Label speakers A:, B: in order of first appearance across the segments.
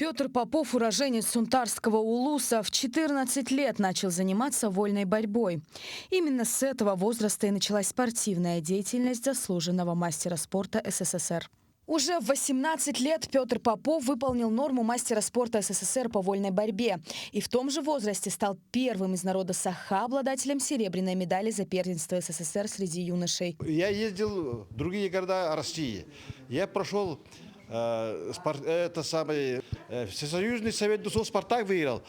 A: Петр Попов, уроженец Сунтарского Улуса, в 14 лет начал заниматься вольной борьбой. Именно с этого возраста и началась спортивная деятельность заслуженного мастера спорта СССР. Уже в 18 лет Петр Попов выполнил норму мастера спорта СССР по вольной борьбе. И в том же возрасте стал первым из народа Саха обладателем серебряной медали за первенство СССР среди юношей.
B: Я ездил в другие города России. Я прошел Всесоюзный совет ДУСО «Спартак» выиграл.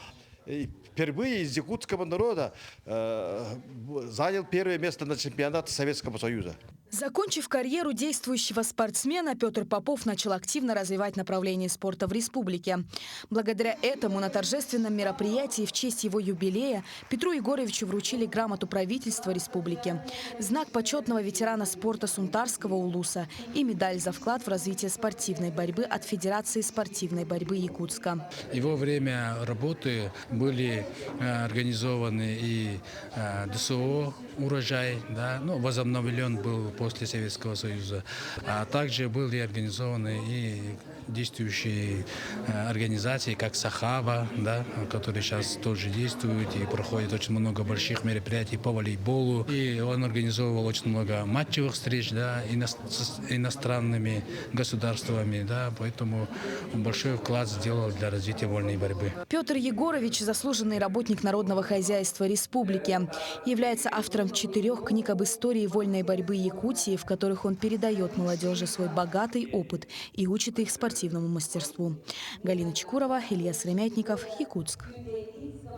B: И впервые из якутского народа занял первое место на чемпионате Советского Союза.
A: Закончив карьеру действующего спортсмена, Петр Попов начал активно развивать направление спорта в республике. Благодаря этому на торжественном мероприятии в честь его юбилея Петру Егоровичу вручили грамоту правительства республики, знак почетного ветерана спорта Сунтарского Улуса и медаль за вклад в развитие спортивной борьбы от Федерации спортивной борьбы Якутска.
C: Его время работы были организованы и ДСО «Урожай», да, возобновлен был после Советского Союза. А также были организованы и действующие организации, как Сахава, да, которые сейчас тоже действуют и проходит очень много больших мероприятий по волейболу. И он организовывал очень много матчевых встреч, да, с иностранными государствами, да, поэтому он большой вклад сделал для развития вольной борьбы.
A: Петр Егорович – заслуженный работник народного хозяйства республики. Является автором 4 книг об истории вольной борьбы Якутии, в которых он передает молодежи свой богатый опыт и учит их спортивному мастерству. Галина Чекурова, Илья Сремятников, Якутск.